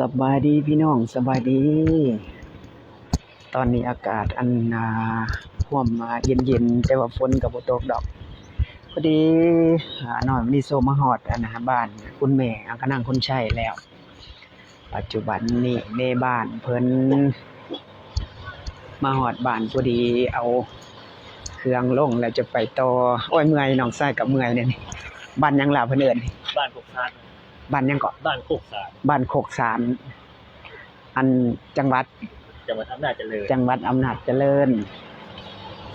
สบายดีพี่น้องสบายดีตอนนี้อากาศห่วมมาเย็นๆแต่ว่าฝนก็บ่ตกดอกพอดีน้อยวันนี้โซมาฮอดบ้านคุณแม่ก็นั่งคนใช้แล้วปัจจุบันนี้ในบ้านเพิ่นมาฮอดบ้านพอดีเอาเครื่องลงแล้วจะไปต่อโอ้ยเมื่อยน้องชายก็เมื่อยเนี่ยบ้านหยังล่ะเพิ่นเอิ้นบ้านโคกสานบ้านหยังเกาะบ้านโคกสานบ้านโคกสานอันจังหวัดอำนาจเจริญจังหวัดอำนาจเจริญ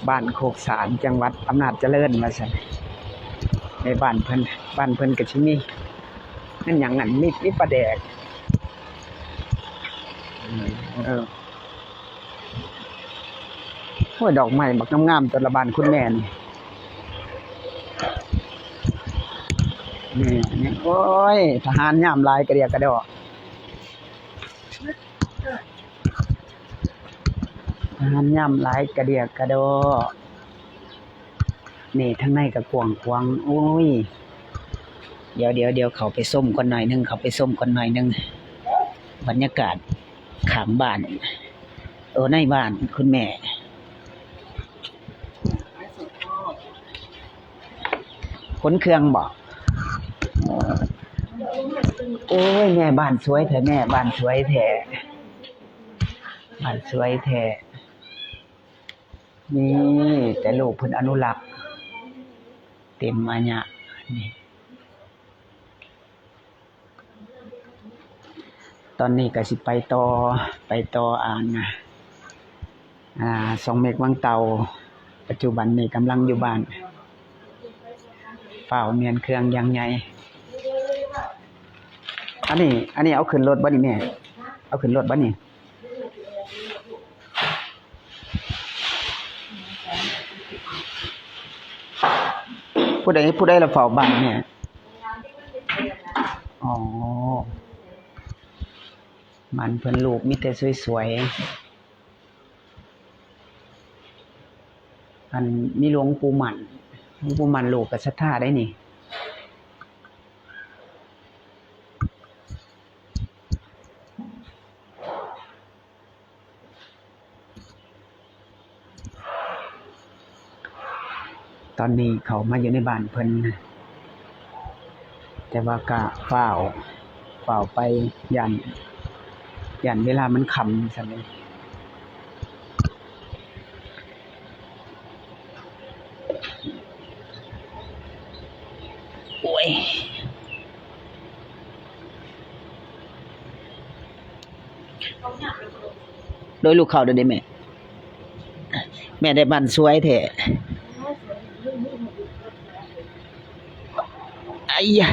บ้านโคกสานจังหวัดอำนาจเจริญว่าซั่นในบ้านเพิ่นก็สิมีนั่นหยังนั่นมีปลาแดกโอ้ยดอกไม้บักงามๆตัวละบ้านคุณแม่นี่โอ้ยทหารยามหลายกระเดียกระดอทหารยามหลายกระเดียกระดอนี่ข้างในก็กว้างๆโอ้ยเดี๋ยวเขาไปส้มก่อนหน่อยนึงบรรยากาศข้างบ้านในบ้านคุณแม่ขนเครื่องบ่โอ้ยแม่บ้านสวยแท้บ้านสวยแท้นี่แต่ลูกเพิ่นอนุรักษ์เต็มอันเนี้ยนี่ตอนนี้ก็สิไปต่อสองเมกวังเตาปัจจุบันนี้กำลังอยู่บ้านเฝ้าเมียนเครื่องยังไงอันนี้เอาขึ้นรถบ่นี่แม่เอาขึ้นรถบ่นี่ผู้ใดละเฝ้าบ้านเนี่ยอ๋อมันเพิ่นลูกมีแต่สวยๆอันมีหลวงปู่หมั่นลูกก็ศรัทธาได้นี่ตอนนี้เขามาอยู่ในบ้านเพิ่นแต่ว่าก็เฝ้าไปยันเวลามันค่ำซั่นเลยโอ้ยโดยลูกเขาได้แม่ได้บ้านสวยแท้ไอ้ยะ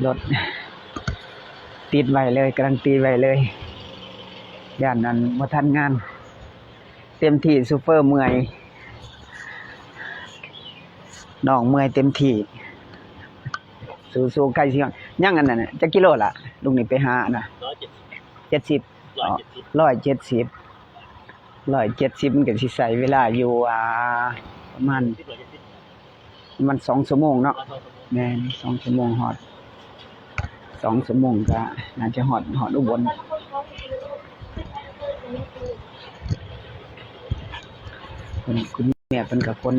รถติดไว้เลยกำลังตีไว้เลยย่านนั้นบ่ทันงานเต็มที่ซูเปอร์เมื่อยน้องเมื่อยเต็มที่สู้ๆใกล้สิยังอันนั้นน่ะจักกิโลล่ะลุงนี่ไปหาน่ะ170 มันก็สิใช้เวลาอยู่ประมาณ2 ชั่วโมงเนาะแม่น2 ชั่วโมงฮอด2 ชั่วโมงก็น่าจะฮอดอุบลคุณแม่เพิ่นก็คน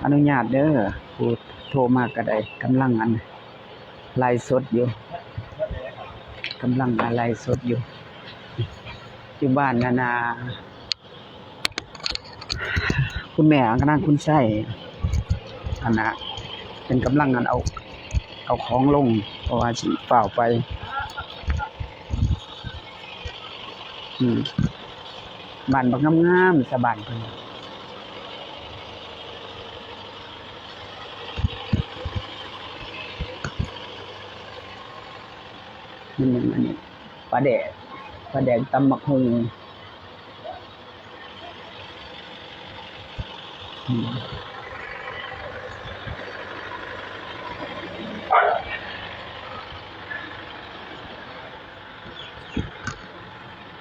อนุญาตเด้อผู้โทรมาก็ได้กำลังไลฟ์สดอยู่อยู่บ้านคุณแม่ก็นั่งคุณใช้เป็นกำลังเอาของลงเพราะว่าสิเฝ้าไปบ้านบักงามๆสะบ้านเพิ่นอันนี้ปลาแดกตำบักหุ่ง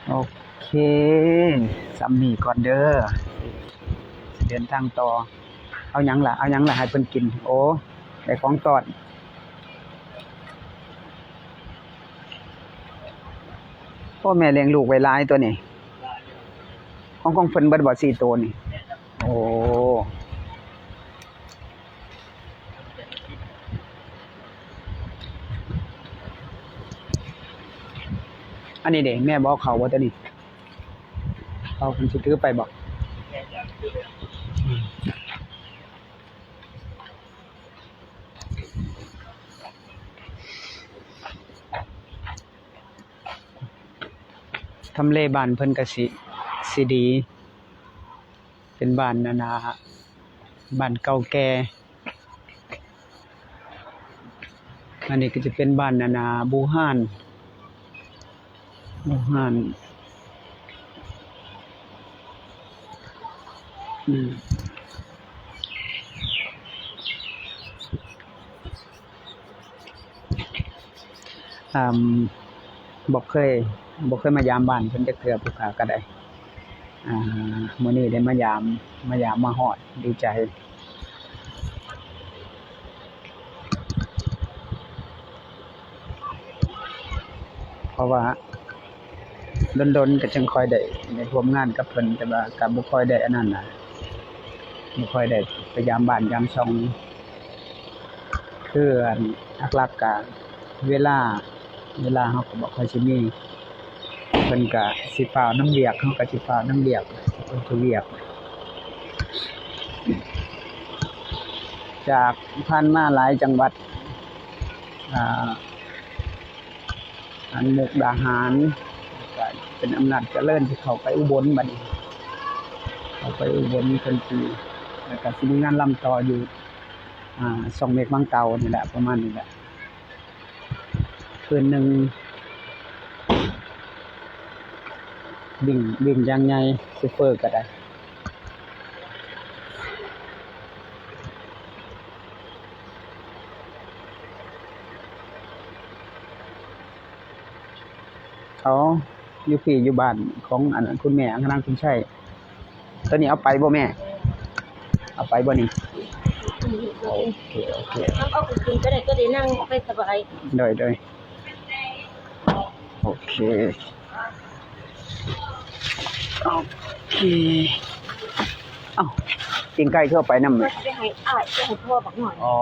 โอเคสำนีก่อนเด้อเดินทางต่อเอาหยังล่ะให้เพิ่นกินโอ้ได้ของตอดพ่อแม่เลี้ยงลูกไว้หลายตัวนี่ของเพิ่นเบิดบ่4ตัวนี่โอ้อันนี้เด้แม่บ่เอาเข้าบ่ตัวนี้เอาเพิ่นสิถือไปบ่ แม่อยากซื้อเลย ทำเลบ้านเพิ่นก็สิดีเป็นบ้านนานาบ้านเก่าแก่อันนี้ก็จะเป็นบ้านนานาบูฮานอืมอ่าบ่เคยมายามบ้านเพิ่นจักเทื่อผู้ขาก็ได้มื้อนี้ได้มายามมาฮอดดีใจเพราะว่าดนๆก็จังค่อยได้ร่วมงานกับเพิ่นแต่ว่าก็บ่ค่อยได้อันนั้นน่ะบ่ค่อยได้ไปยามบ้านยามช่องคืออันหลักๆก็เวลาเฮาก็บ่ค่อยสิมีเพิ่นก็สิฟ้าวนํเวียกเฮาก็สิฟ้าวนํเวียกเพิ่นสิเวียกจากผ่านมาหลายจังหวัดอันมุกดาหารก็เป็นอำนาจเจริญที่เข้าไปอุบลบัดนี้เข้าไปอุบลเพิ่นสิแล้วก็สิมีงานรำต่ออยู่ช่องเมฆบางเตานี่แหละประมาณนี้แหละคืนหนึงวิ่งอย่างใหญ่ซูเปอร์ก็ได้เขาอยู่พี่อยู่บ้านของอันนั้นคุณแม่อันนั้นคุณใช่ตอนนี้เอาไปบ่แม่เอาไปบ่นี่โอเคเอาไปกินก็ได้ก็ได้นั่งไปสบายโดยโอเคเอ้ากินไก่เข้าไปนำแม่ไปให้อ้ายไปให้พ่อบักหน่อยอ๋อ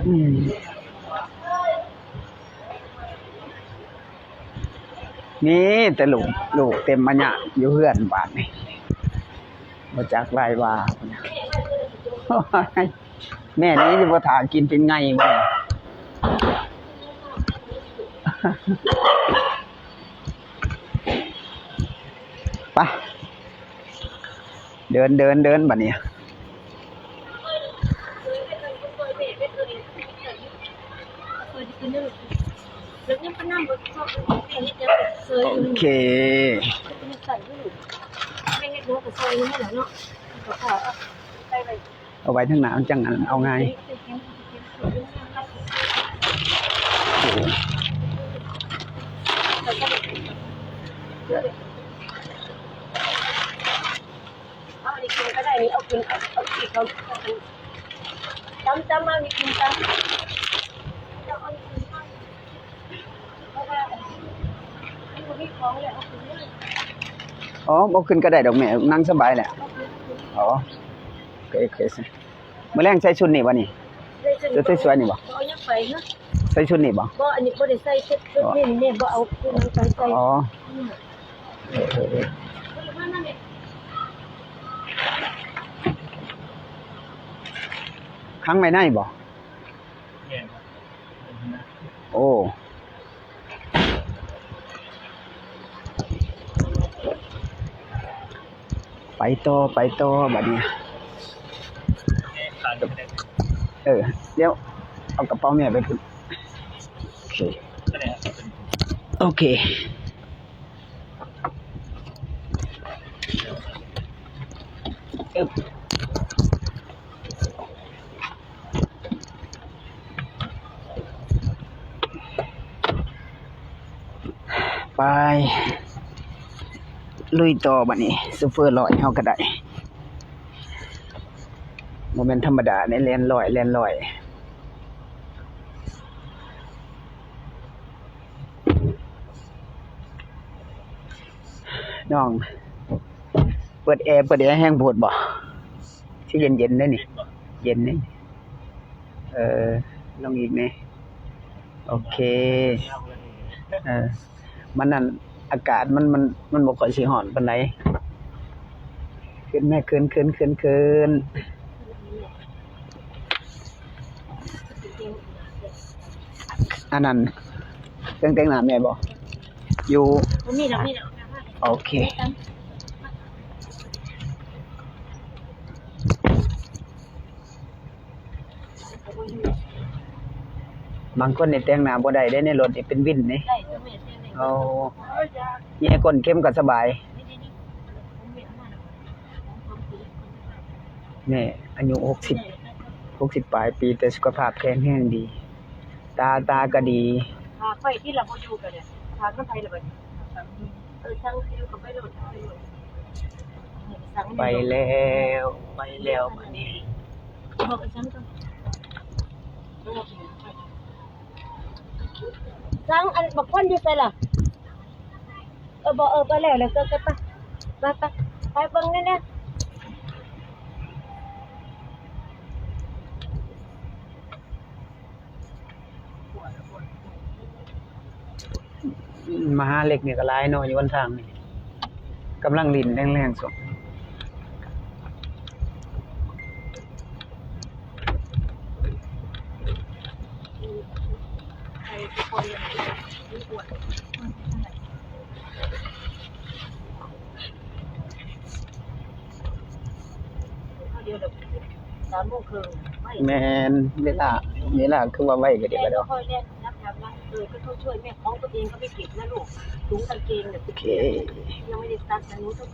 อืมนี่แต่ลูกเต็มมาเนี่ยอยู่เฮือนบ้านนี่มาจากไรว่าแม่นี้จะมาถากินเป็นไงวะไปเดินบัดนี้โอเคเอาไว้ทั้งหนาจังอันเอาไงเอาอีกกินก็ได้นี่เอากินเขาจำมามีกินจำอ๋อบ่ขึ้นก็ได้ดอกแม่นั่งสบายแหละอ๋อโอเคสิมื้อแรงใส่ชุดนี่บ่นี่จะสวยๆนี่บ่เอายังไปเนาะใส่ชุดนี่บ่บ่อันนี้บ่ได้ใส่ชุดนี่บ่เอาคือมันใส่อ๋อครั้งไม่ได้บ่โอ้ไปต่อบัดนี้เดี๋ยวเอากระเป๋าแม่ไปพุ่นโอเค ไปลุยต่อบัดนี้ซูเฟอร์ลอยเฮาก็ได้บ่แม่นธรรมดาในแล่นลอยน้องเปิดแอร์แห้งโพดบ่สิเย็นๆได้นี่ เย็นนี่ลงอีกนี่โอเคมันนั่นอากาศมันบ่ค่อยสิร้อนปานใดขึ้นแม่ขึ้นอันนั้นเครื่องแต่งหน้าแม่บ่อยู่ นี่ดอก โอเคบางคนนี่แต่งหน้าบ่ได้ในรถนี่เป็นวินนี่ ได้ตัวเม็ดเนี่ย เอาแย่ก้นเข้มก็สบายแม่อายุ60ปลายปีแต่สุขภาพแข็งแรงดี ตาก็ดี พาไฟที่เราอยู่กันเนี่ยพาคนไทยเลยช่างอยู่กับไปโหลด ไปแล้วบัดนี้ บอกไปช่างกันช่างอันบอกคนอยู่ใส่ล่ะบอกไปแล้วก็ไปเบิ่งแน่มหาเหล็กนี่ก็หลายเนาะอยู่บนทางนี่กำลังลิ้นแรงๆสุดแม่นเวลาคือว่าไว้ก็เดี๋ยวก็ดอก ค่อยเล่นรับก็ต้องช่วยแม่ของตัวเองก็ไม่เก็บนะลูกถุงกางเกงเนี่ย โอเค ยังไม่ได้ซักนะหนูต้อง